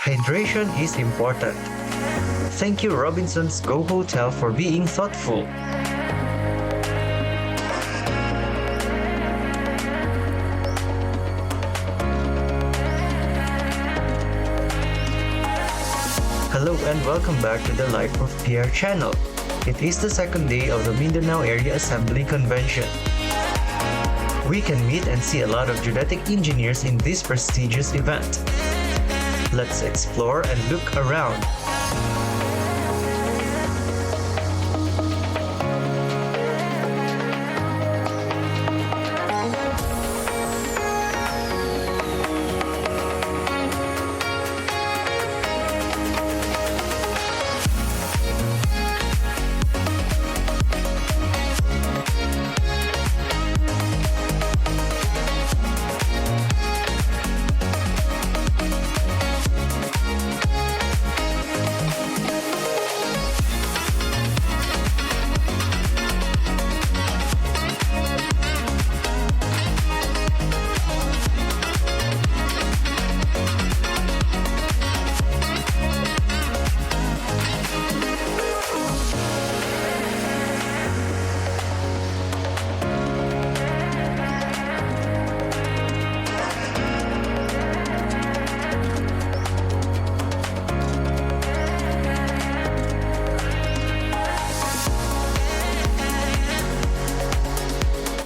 Hydration is important. Thank you Robinson's Go Hotel for being thoughtful. Hello and welcome back to the Life of PR channel. It is the second day of the Mindanao Area Assembly Convention. We can meet and see a lot of geodetic engineers in this prestigious event. Let's explore and look around.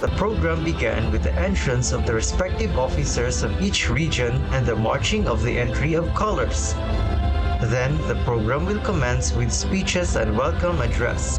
The program began with the entrance of the respective officers of each region and the marching of the entry of colors. Then, the program will commence with speeches and welcome address.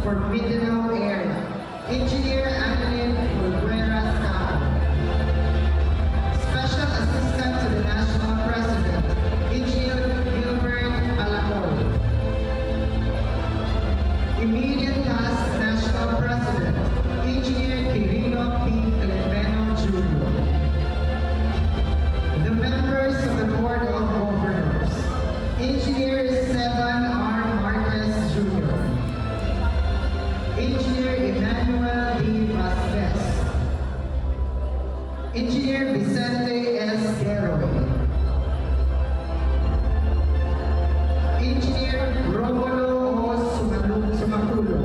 for Mindanao Area, Engineer Annalyn Bulguera Engineer Vicente S. Guerrero. Engineer Romulo O. Sumaculo.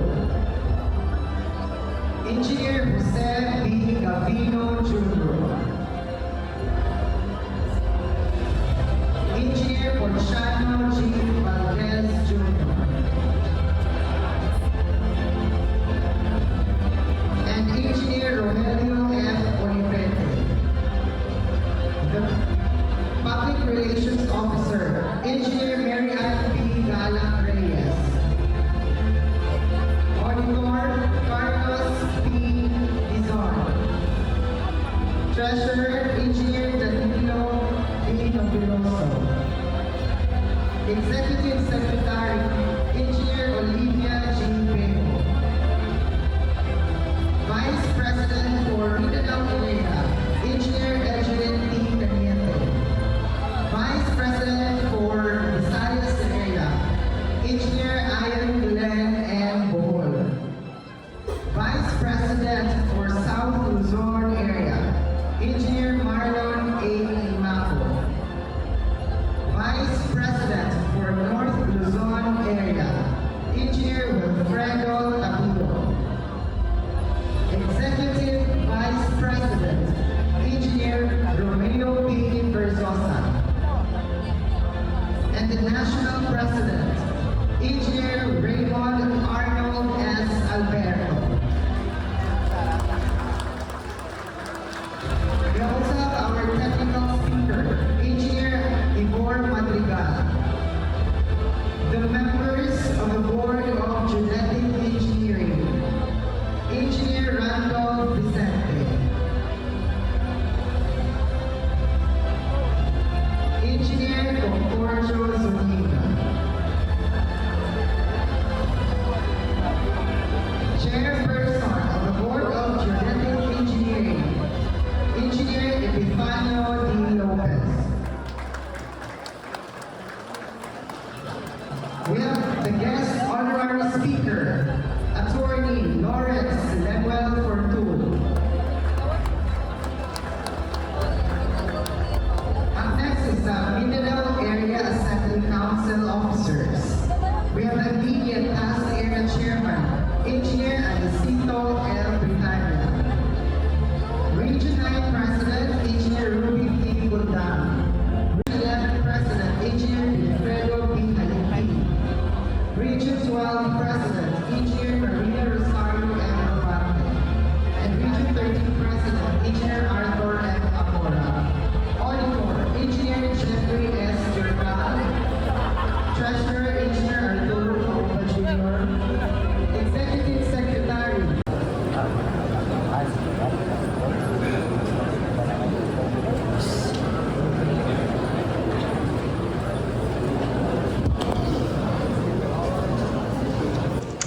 Engineer Jose B. Gavino Jr. Engineer Porciano G. Valdez Jr. And Engineer Rogelio F. Olivete. The Public Relations Officer, Engineer Mary Ann P. Galang Reyes. Auditor, Carlos P. Dizon. Treasurer, Engineer Danilo B. Nobiloso. Executive Secretary, Engineer Olivia G. Pego. Vice President for Mindanao Area, Engineer Edwin T. Caniete. Vice President for Visayas Area, Engineer Ian Glenn M. Bohol. Vice President for South Luzon Area, Engineer Marlon A. Imaco. Vice President for North Luzon Area, Engineer Wilfredo Tabudo. Executive Vice President, Engineer Romeo P. Berzosa. And the National President, Engineer Raymond Arnold S. Alberto. We also have our technical speaker, Engineer Ivor Madrigal. The members of the Board of Geodetic Engineering, Engineer Randolph Vicente. Engineer Concordio Zuniga. Chairperson of the Board of Geodetic Engineering, Engineer Epifanio D. Lopez. We have the guest honorary speaker, Attorney Lawrence Lemuel Fortun. Up next is the Mindanao Area Assembly Council officers. We have the immediate task area chairman, Engineer Alicito L. Britannia. Region 9 President, Engineer Ruby P. Gundam. Region 11 President, Engineer Wilfredo B. Halipi. Region 12 President, Engineer Maria Rosario M. Rovante. And Region 13 President, Engineer Arthur M. Amora. Auditor, Engineer Jeffrey S. Jordan. Treasurer, Engineer Arturo Opa Jr. Executive Secretary,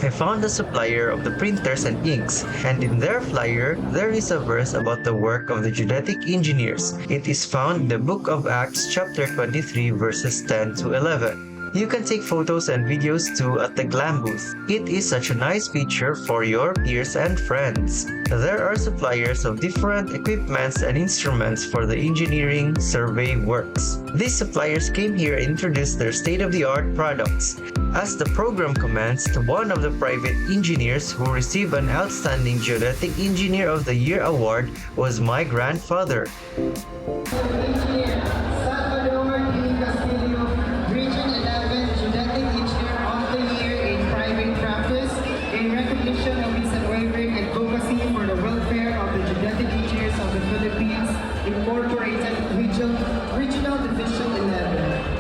I found the supplier of the printers and inks, and in their flyer, there is a verse about the work of the Geodetic Engineers. It is found in the Book of Acts chapter 23 verses 10 to 11. You can take photos and videos too at the Glam booth. It is such a nice feature for your peers and friends. There are suppliers of different equipments and instruments for the engineering survey works. These suppliers came here and introduced their state-of-the-art products. As the program commenced, one of the private engineers who received an Outstanding Geodetic Engineer of the Year award was my grandfather. Engineer Salvador D. Castillo, Region 11 Geodetic Engineer of the Year in Private Practice, in recognition of his unwavering advocacy for the welfare of the Geodetic Engineers of the Philippines, Incorporated Regional Division 11.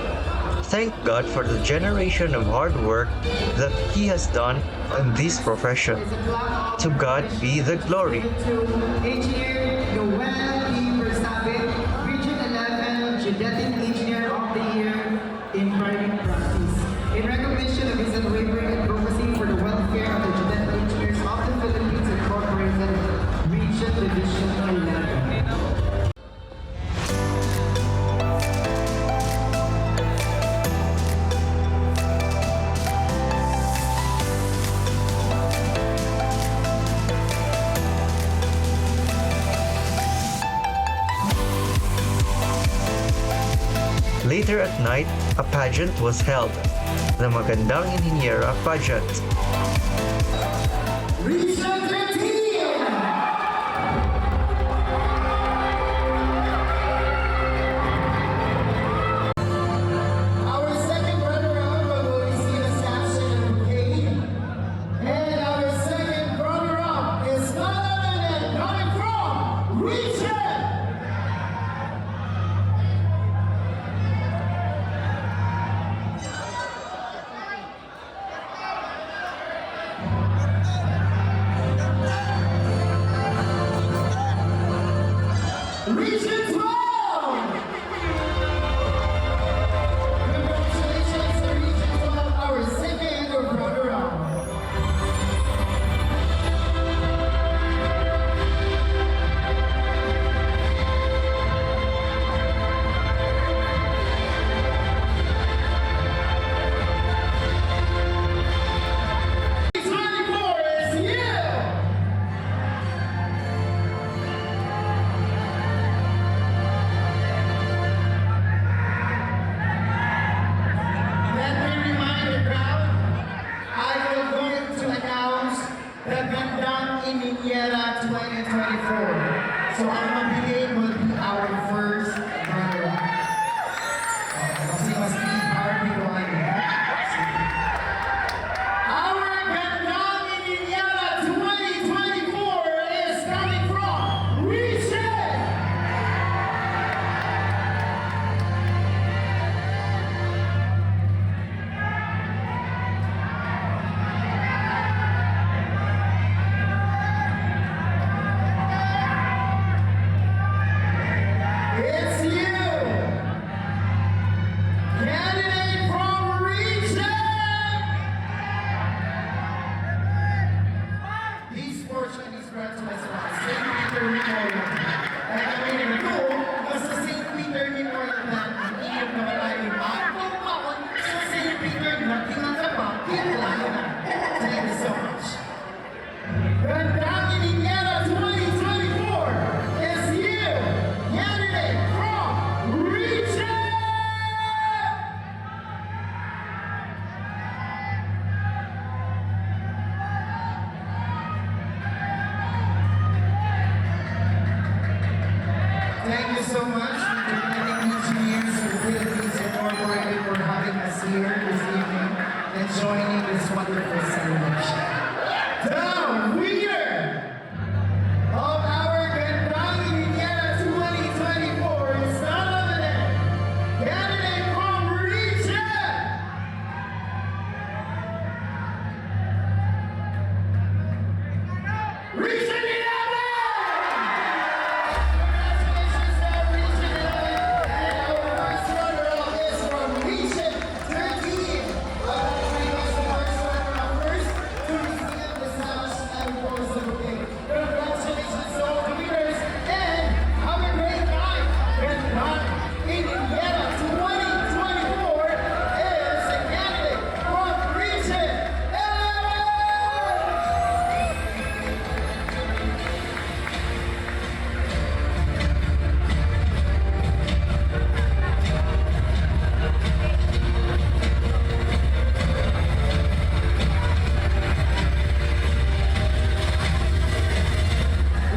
Thank God for the generation of hard work that He has done in this profession. To God be the glory. Engineer Noel E. Versabe, Region 11 Geodetic Engineer of the Year in Private Practice, in recognition of his unwavering advocacy for the welfare of the Geodetic Engineers of the Philippines, Incorporated Region Division 11. Later at night, a pageant was held, the Magandang Inhinyera pageant. Region 13! Our second runner-up will receive a statue and a bouquet. And our second runner-up is none other than coming from Region. Region 12! Congratulations to Region 12, our second runner-up. Is you! Let me remind the crowd, I will going to announce the Gandang Inhinyera 2024. So ang mabigay will be our first runner. Kasi mas Harvey one. Our Gandang Inhinyera 2024 is coming from Region. It's you! Candidate from Region! This portion is brought to us by St. Peter Memorial. At ang ito, basta St. Peter Memorial na ang iyong kamalayan ang pagpapon sa St. Peter na tinatapa, kinalayo na. Thank you so much. Gandang Inhinyera 2024 is you! Candidate from Region! Thank you so much to the Geodetic Engineers of the Philippines Incorporated for having us here this evening and joining this wonderful celebration. The winner of our Gandang Inhinyera 2024 is none other than candidate from Region! Region 11! Congratulations to Region 11, and our first runner-up is from Region 13. We must the first runner-up first to receive the sash and of course the bouquet. Congratulations to all the winners and have a great night. Gandang Inhinyera 2024 is a candidate from Region 11.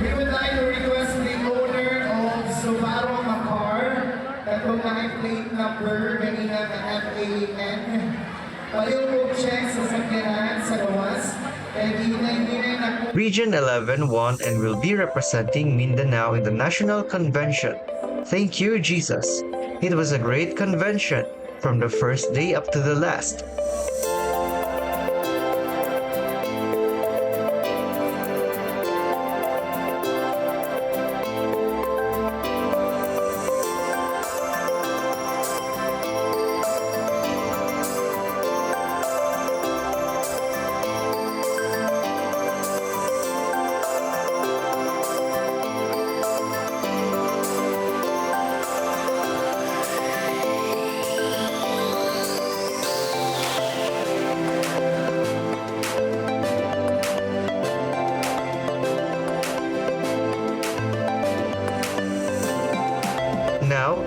We would like to request the owner of Subaru Makar that will have plate number kanina ka MAN. Palilog check sa sakyanan sa lawas. And hinay-hinay na po. Region 11 won and will be representing Mindanao in the National Convention. Thank you, Jesus. It was a great convention, from the first day up to the last.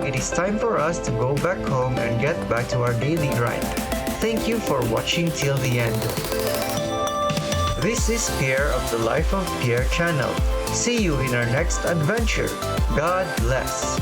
it is time for us to go back home and get back to our daily grind. Thank you for watching till the end. This is Pierre of the Life of Pierre channel. See you in our next adventure. God bless.